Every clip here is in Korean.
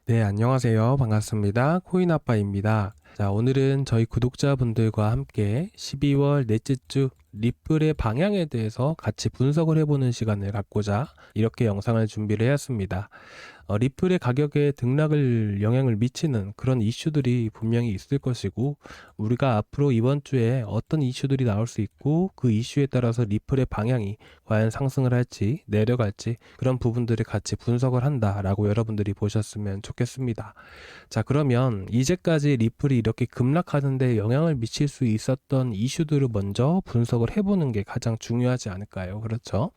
네, 안녕하세요. 반갑습니다. 코인아빠입니다. 자, 오늘은 저희 구독자분들과 함께 12월 넷째 주 리플의 방향에 대해서 같이 분석을 해보는 시간을 갖고자 이렇게 영상을 준비를 해왔습니다. 리플의 가격에 등락을 영향을 미치는 그런 이슈들이 분명히 있을 것이고, 우리가 앞으로 이번 주에 어떤 이슈들이 나올 수 있고, 그 이슈에 따라서 리플의 방향이 과연 상승을 할지 내려갈지 그런 부분들을 같이 분석을 한다라고 여러분들이 보셨으면 좋겠습니다. 자, 그러면 이제까지 리플이 이렇게 급락하는데 영향을 미칠 수 있었던 이슈들을 먼저 분석을 해보는 게 가장 중요하지 않을까요? 그렇죠?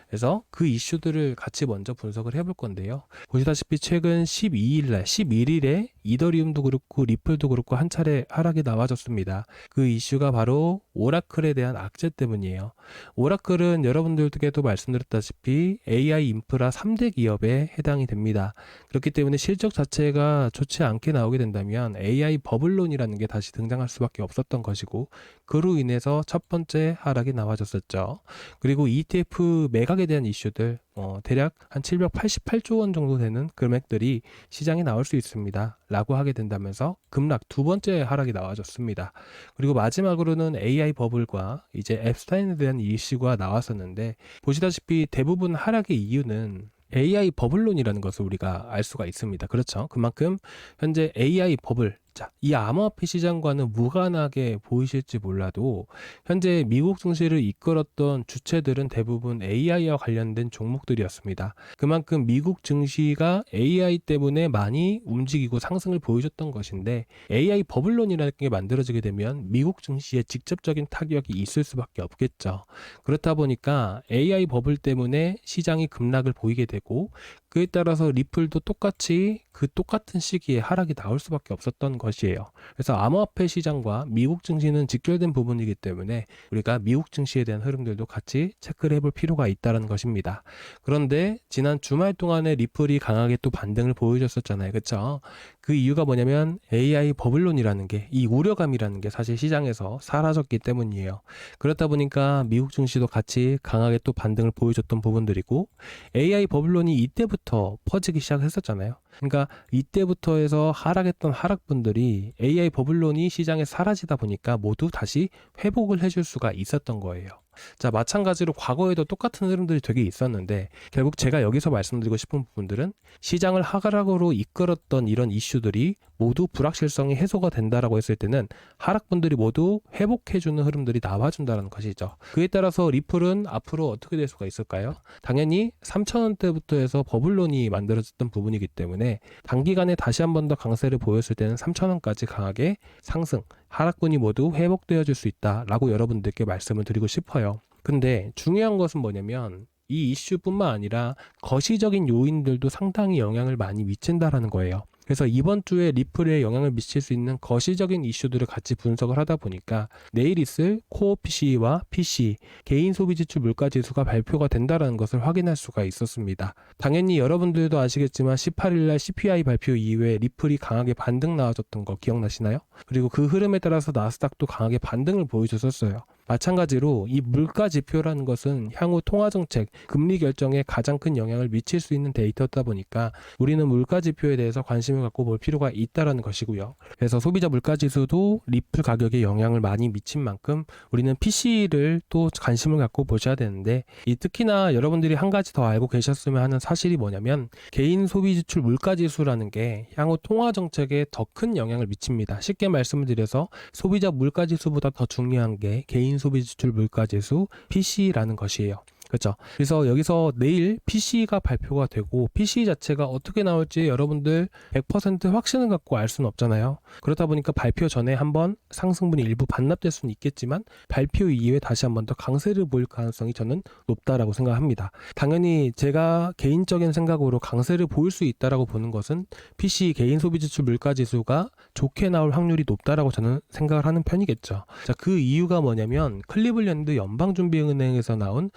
그래서 그 이슈들을 같이 먼저 분석을 해볼 건데요. 보시다시피 최근 12일날, 11일에 이더리움도 그렇고 리플도 그렇고 한 차례 하락이 나와줬습니다. 그 이슈가 바로 오라클에 대한 악재 때문이에요. 오라클은 여러분들께도 말씀드렸다시피 AI 인프라 3대 기업에 해당이 됩니다. 그렇기 때문에 실적 자체가 좋지 않게 나오게 된다면 AI 버블론이라는 게 다시 등장할 수밖에 없었던 것이고, 그로 인해서 첫 번째 하락이 나와줬었죠. 그리고 ETF 매각에 대한 이슈들, 대략 한 788조 원 정도 되는 금액들이 시장에 나올 수 있습니다. 라고 하게 된다면서 급락 두 번째 하락이 나와줬습니다. 그리고 마지막으로는 AI 버블과 이제 앱스타인에 대한 이슈가 나왔었는데, 보시다시피 대부분 하락의 이유는 AI 버블론이라는 것을 우리가 알 수가 있습니다. 그렇죠? 그만큼 현재 AI 버블, 자, 이 암호화폐 시장과는 무관하게 보이실지 몰라도 현재 미국 증시를 이끌었던 주체들은 대부분 AI와 관련된 종목들이었습니다. 그만큼 미국 증시가 AI 때문에 많이 움직이고 상승을 보여줬던 것인데, AI 버블론이라는 게 만들어지게 되면 미국 증시에 직접적인 타격이 있을 수밖에 없겠죠. 그렇다 보니까 AI 버블 때문에 시장이 급락을 보이게 되고, 그에 따라서 리플도 똑같이 그 똑같은 시기에 하락이 나올 수밖에 없었던 것이에요. 그래서 암호화폐 시장과 미국 증시는 직결된 부분이기 때문에 우리가 미국 증시에 대한 흐름들도 같이 체크를 해볼 필요가 있다는 것입니다. 그런데 지난 주말 동안에 리플이 강하게 또 반등을 보여줬었잖아요. 그렇죠? 그 이유가 뭐냐면 AI 버블론이라는 게, 이 우려감이라는 게 사실 시장에서 사라졌기 때문이에요. 그렇다 보니까 미국 증시도 같이 강하게 또 반등을 보여줬던 부분들이고, AI 버블론이 이때부터 퍼지기 시작했었잖아요. 그러니까 이때부터 해서 하락했던 하락분들이 AI 버블론이 시장에 사라지다 보니까 모두 다시 회복을 해줄 수가 있었던 거예요. 자, 마찬가지로 과거에도 똑같은 흐름들이 되게 있었는데, 결국 제가 여기서 말씀드리고 싶은 부분들은 시장을 하락으로 이끌었던 이런 이슈들이 모두 불확실성이 해소가 된다라고 했을 때는 하락분들이 모두 회복해주는 흐름들이 나와준다는 것이죠. 그에 따라서 리플은 앞으로 어떻게 될 수가 있을까요? 당연히 3,000원대부터 해서 버블론이 만들어졌던 부분이기 때문에 단기간에 다시 한 번 더 강세를 보였을 때는 3,000원까지 강하게 상승, 하락분이 모두 회복되어 줄 수 있다라고 여러분들께 말씀을 드리고 싶어요. 근데 중요한 것은 뭐냐면 이 이슈뿐만 아니라 거시적인 요인들도 상당히 영향을 많이 미친다라는 거예요. 그래서 이번 주에 리플에 영향을 미칠 수 있는 거시적인 이슈들을 같이 분석을 하다 보니까 내일 있을 코어 PCE와 PC, 개인 소비 지출 물가 지수가 발표가 된다는 것을 확인할 수가 있었습니다. 당연히 여러분들도 아시겠지만 18일날 CPI 발표 이후에 리플이 강하게 반등 나와줬던 거 기억나시나요? 그리고 그 흐름에 따라서 나스닥도 강하게 반등을 보여줬었어요. 마찬가지로 이 물가 지표라는 것은 향후 통화정책, 금리 결정에 가장 큰 영향을 미칠 수 있는 데이터다 보니까 우리는 물가 지표에 대해서 관심을 갖고 볼 필요가 있다는 것이고요. 그래서 소비자 물가 지수도 리플 가격에 영향을 많이 미친 만큼 우리는 PC를 또 관심을 갖고 보셔야 되는데, 이 특히나 여러분들이 한 가지 더 알고 계셨으면 하는 사실이 뭐냐면 개인 소비 지출 물가 지수라는 게 향후 통화정책에 더 큰 영향을 미칩니다. 쉽게 말씀을 드려서 소비자 물가 지수보다 더 중요한 게 개인 소비 지출 물가 지수 PC라는 것이에요. 그렇죠. 그래서 여기서 내일 PC가 발표가 되고 PC 자체가 어떻게 나올지 여러분들 100% 확신을 갖고 알 수는 없잖아요. 그렇다 보니까 발표 전에 한번 상승분이 일부 반납될 수는 있겠지만 발표 이후에 다시 한번 더 강세를 보일 가능성이 저는 높다라고 생각합니다. 당연히 제가 개인적인 생각으로 강세를 보일 수 있다라고 보는 것은 PC 개인 소비 지출 물가 지수가 좋게 나올 확률이 높다라고 저는 생각을 하는 편이겠죠. 자, 그 이유가 뭐냐면 클리블랜드 연방준비은행에서 나온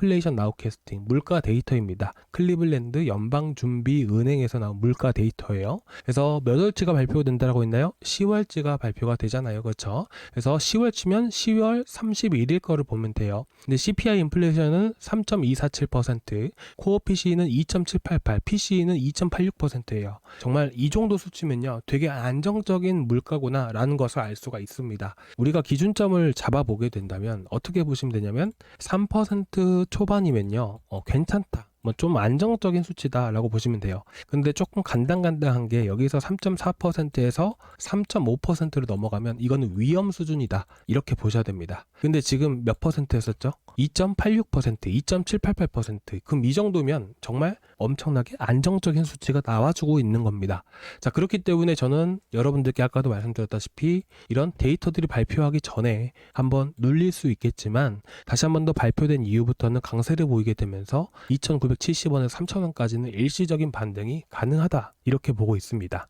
인플레이션 나우캐스팅 물가 데이터입니다. 클리블랜드 연방준비은행에서 나온 물가 데이터예요. 그래서 몇 월치가 발표된다라고 했나요? 10월치가 발표가 되잖아요. 그렇죠? 그래서 10월치면 10월 31일 거를 보면 돼요. 근데 CPI 인플레이션은 3.247%, 코어 PCE는 2.788, PCE는 2.86%예요. 정말 이 정도 수치면요, 되게 안정적인 물가구나 라는 것을 알 수가 있습니다. 우리가 기준점을 잡아보게 된다면 어떻게 보시면 되냐면 3% 초반이면요, 괜찮다, 뭐 좀 안정적인 수치다라고 보시면 돼요. 근데 조금 간당간당한 게 여기서 3.4%에서 3.5%로 넘어가면 이거는 위험 수준이다, 이렇게 보셔야 됩니다. 근데 지금 몇 퍼센트였었죠? 2.86%, 2.788%. 그럼 이 정도면 정말 엄청나게 안정적인 수치가 나와주고 있는 겁니다. 자, 그렇기 때문에 저는 여러분들께 아까도 말씀드렸다시피 이런 데이터들이 발표하기 전에 한번 눌릴 수 있겠지만 다시 한 번 더 발표된 이후부터는 강세를 보이게 되면서 2,970원에서 3,000원까지는 일시적인 반등이 가능하다, 이렇게 보고 있습니다.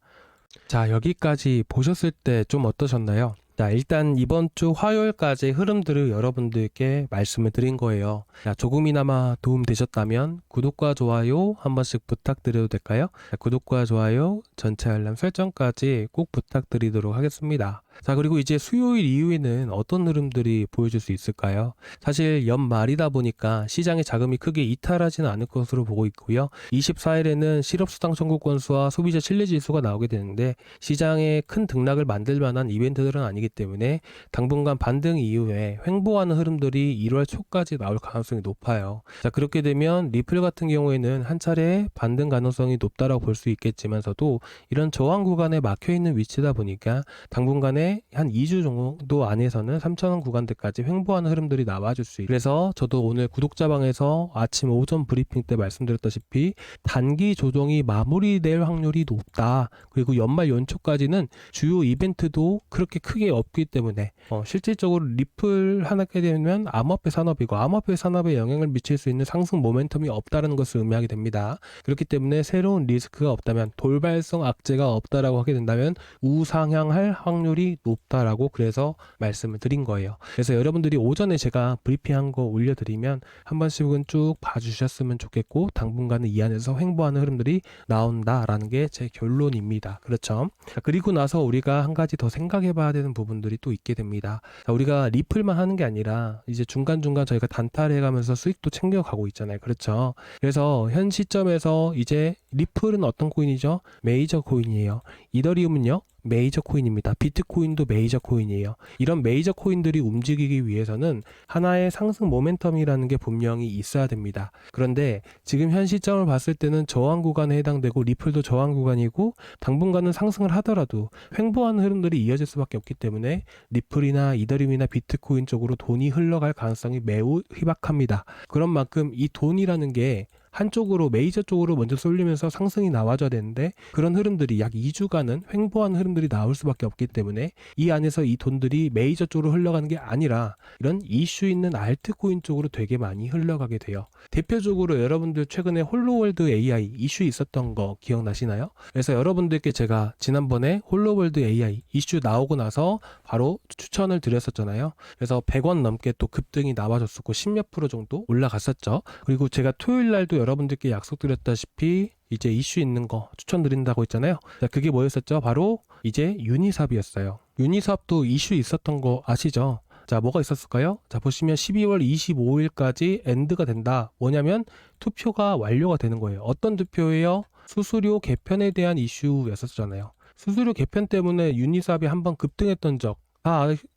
자, 여기까지 보셨을 때 좀 어떠셨나요? 자, 일단 이번 주 화요일까지 흐름들을 여러분들께 말씀을 드린 거예요. 자, 조금이나마 도움 되셨다면 구독과 좋아요 한 번씩 부탁드려도 될까요? 자, 구독과 좋아요, 전체 알람 설정까지 꼭 부탁드리도록 하겠습니다. 자, 그리고 이제 수요일 이후에는 어떤 흐름들이 보여줄 수 있을까요? 사실 연말이다 보니까 시장의 자금이 크게 이탈하지는 않을 것으로 보고 있고요. 24일에는 실업수당 청구 건수와 소비자 신뢰지수가 나오게 되는데 시장에 큰 등락을 만들 만한 이벤트들은 아니기 때문에 당분간 반등 이후에 횡보하는 흐름들이 1월 초까지 나올 가능성이 높아요. 자, 그렇게 되면 리플 같은 경우에는 한 차례 반등 가능성이 높다라고 볼 수 있겠지만서도 이런 저항 구간에 막혀있는 위치다 보니까 당분간에 한 2주 정도 안에서는 3,000원 구간대까지 횡보하는 흐름들이 나와줄 수 있어요. 그래서 저도 오늘 구독자방에서 아침 오전 브리핑 때 말씀드렸다시피 단기 조정이 마무리될 확률이 높다. 그리고 연말 연초까지는 주요 이벤트도 그렇게 크게 없기 때문에 실질적으로 리플 하게 되면 암호화폐 산업이고 암호화폐 산업에 영향을 미칠 수 있는 상승 모멘텀이 없다는 것을 의미하게 됩니다. 그렇기 때문에 새로운 리스크가 없다면, 돌발성 악재가 없다라고 하게 된다면 우상향할 확률이 높다라고 그래서 말씀을 드린 거예요. 그래서 여러분들이 오전에 제가 브리핑한 거 올려드리면 한 번씩은 쭉 봐주셨으면 좋겠고 당분간은 이 안에서 횡보하는 흐름들이 나온다라는 게 제 결론입니다. 그렇죠? 자, 그리고 나서 우리가 한 가지 더 생각해 봐야 되는 부분들이 또 있게 됩니다. 자, 우리가 리플만 하는 게 아니라 이제 중간중간 저희가 단타를 해가면서 수익도 챙겨가고 있잖아요. 그렇죠? 그래서 현 시점에서 이제 리플은 어떤 코인이죠? 메이저 코인이에요. 이더리움은요? 메이저 코인입니다. 비트코인도 메이저 코인이에요. 이런 메이저 코인들이 움직이기 위해서는 하나의 상승 모멘텀이라는 게 분명히 있어야 됩니다. 그런데 지금 현 시점을 봤을 때는 저항 구간에 해당되고 리플도 저항 구간이고 당분간은 상승을 하더라도 횡보하는 흐름들이 이어질 수밖에 없기 때문에 리플이나 이더리움이나 비트코인 쪽으로 돈이 흘러갈 가능성이 매우 희박합니다. 그런 만큼 이 돈이라는 게 한쪽으로 메이저 쪽으로 먼저 쏠리면서 상승이 나와줘야 되는데 그런 흐름들이 약 2주간은 횡보하는 흐름들이 나올 수밖에 없기 때문에 이 안에서 이 돈들이 메이저 쪽으로 흘러가는 게 아니라 이런 이슈 있는 알트코인 쪽으로 되게 많이 흘러가게 돼요. 대표적으로 여러분들 최근에 홀로월드 AI 이슈 있었던 거 기억나시나요? 그래서 여러분들께 제가 지난번에 홀로월드 AI 이슈 나오고 나서 바로 추천을 드렸었잖아요. 그래서 100원 넘게 또 급등이 나와줬었고 10몇 프로 정도 올라갔었죠. 그리고 제가 토요일 날도 여러분들께 약속드렸다시피 이제 이슈 있는 거 추천드린다고 했잖아요. 자, 그게 뭐였었죠? 바로 이제 유니삽이었어요. 유니삽도 이슈 있었던 거 아시죠? 자, 뭐가 있었을까요? 자, 보시면 12월 25일까지 엔드가 된다. 뭐냐면 투표가 완료가 되는 거예요. 어떤 투표예요? 수수료 개편에 대한 이슈였었잖아요. 수수료 개편 때문에 유니삽이 한번 급등했던 적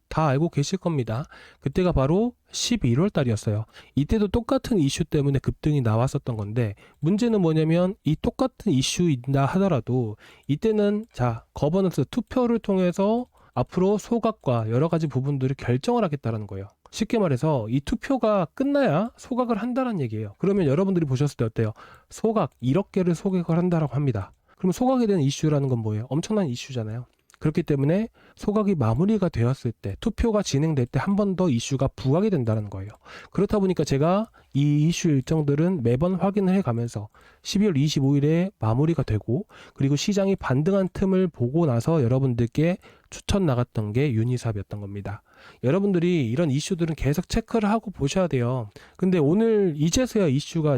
다 알고 계실 겁니다. 그때가 바로 11월 달이었어요. 이때도 똑같은 이슈 때문에 급등이 나왔었던 건데 문제는 뭐냐면 이 똑같은 이슈이다 하더라도 이때는 자, 거버넌스 투표를 통해서 앞으로 소각과 여러 가지 부분들을 결정을 하겠다라는 거예요. 쉽게 말해서 이 투표가 끝나야 소각을 한다는 얘기예요. 그러면 여러분들이 보셨을 때 어때요? 소각 1억 개를 소각을 한다라고 합니다. 그럼 소각에 대한 이슈라는 건 뭐예요? 엄청난 이슈잖아요. 그렇기 때문에 소각이 마무리가 되었을 때 투표가 진행될 때 한 번 더 이슈가 부각이 된다는 거예요. 그렇다 보니까 제가 이 이슈 일정들은 매번 확인을 해가면서 12월 25일에 마무리가 되고, 그리고 시장이 반등한 틈을 보고 나서 여러분들께 추천 나갔던 게 유니삽이었던 겁니다. 여러분들이 이런 이슈들은 계속 체크를 하고 보셔야 돼요. 근데 오늘 이제서야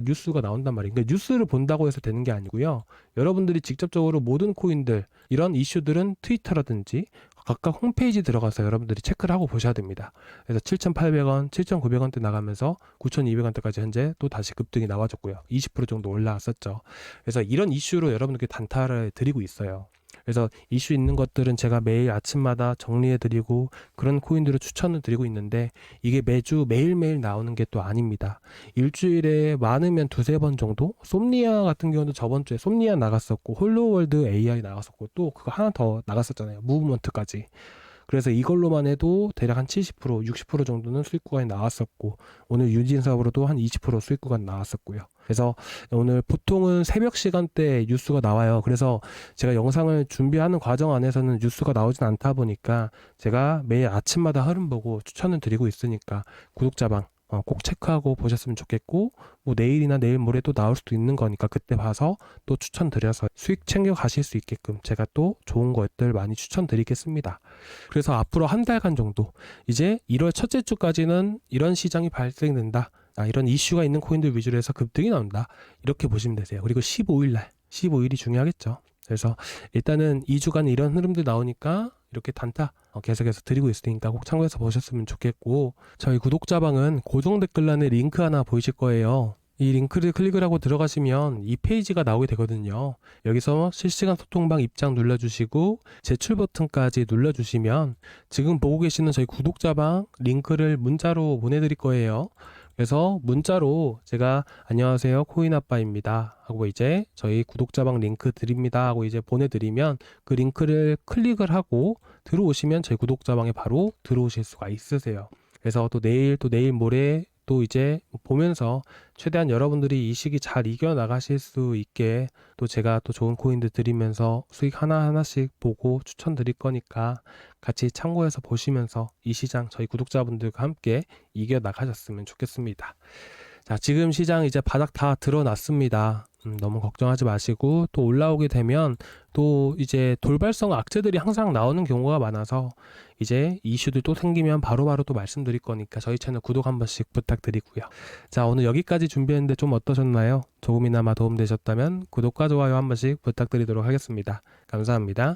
뉴스가 나온단 말이에요. 그러니까 뉴스를 본다고 해서 되는 게 아니고요. 여러분들이 직접적으로 모든 코인들, 이런 이슈들은 트위터라든지 각각 홈페이지 들어가서 여러분들이 체크를 하고 보셔야 됩니다. 그래서 7,800원, 7,900원대 나가면서 9,200원대까지 현재 또 다시 급등이 나와줬고요. 20% 정도 올라왔었죠. 그래서 이런 이슈로 여러분들께 단타를 드리고 있어요. 그래서 이슈 있는 것들은 제가 매일 아침마다 정리해드리고 그런 코인들을 추천을 드리고 있는데, 이게 매주 매일매일 나오는 게 또 아닙니다. 일주일에 많으면 두세 번 정도? 솜니아 같은 경우도 저번 주에 솜니아 나갔었고, 홀로월드 AI 나갔었고, 또 그거 하나 더 나갔었잖아요. 무브먼트까지. 그래서 이걸로만 해도 대략 한 70%, 60% 정도는 수익 구간이 나왔었고, 오늘 유진사업으로도 한 20% 수익 구간 나왔었고요. 그래서 오늘 보통은 새벽 시간대 뉴스가 나와요. 그래서 제가 영상을 준비하는 과정 안에서는 뉴스가 나오진 않다 보니까 제가 매일 아침마다 흐름 보고 추천을 드리고 있으니까 구독자방 꼭 체크하고 보셨으면 좋겠고, 뭐 내일이나 내일 모레 또 나올 수도 있는 거니까 그때 봐서 또 추천드려서 수익 챙겨 가실 수 있게끔 제가 또 좋은 것들 많이 추천드리겠습니다. 그래서 앞으로 한 달간 정도, 이제 1월 첫째 주까지는 이런 시장이 발생된다, 이런 이슈가 있는 코인들 위주로 해서 급등이 나온다, 이렇게 보시면 되세요. 그리고 15일이 중요하겠죠. 그래서 일단은 2주간 이런 흐름들 나오니까 이렇게 단타 계속해서 드리고 있으니까 꼭 참고해서 보셨으면 좋겠고, 저희 구독자방은 고정 댓글란에 링크 하나 보이실 거예요. 이 링크를 클릭을 하고 들어가시면 이 페이지가 나오게 되거든요. 여기서 실시간 소통방 입장 눌러주시고 제출 버튼까지 눌러주시면 지금 보고 계시는 저희 구독자방 링크를 문자로 보내드릴 거예요. 그래서 문자로 제가 안녕하세요 코인아빠입니다 하고 이제 저희 구독자방 링크 드립니다 하고 이제 보내드리면, 그 링크를 클릭을 하고 들어오시면 저희 구독자방에 바로 들어오실 수가 있으세요. 그래서 또 내일 모레 또 이제 보면서 최대한 여러분들이 이 시기 잘 이겨나가실 수 있게 또 제가 또 좋은 코인들 드리면서 수익 하나하나씩 보고 추천드릴 거니까 같이 참고해서 보시면서 이 시장 저희 구독자분들과 함께 이겨나가셨으면 좋겠습니다. 자, 지금 시장 이제 바닥 다 드러났습니다. 너무 걱정하지 마시고, 또 올라오게 되면 또 이제 돌발성 악재들이 항상 나오는 경우가 많아서 이제 이슈들 또 생기면 바로바로 또 말씀드릴 거니까 저희 채널 구독 한 번씩 부탁드리고요. 자, 오늘 여기까지 준비했는데 좀 어떠셨나요? 조금이나마 도움되셨다면 구독과 좋아요 한 번씩 부탁드리도록 하겠습니다. 감사합니다.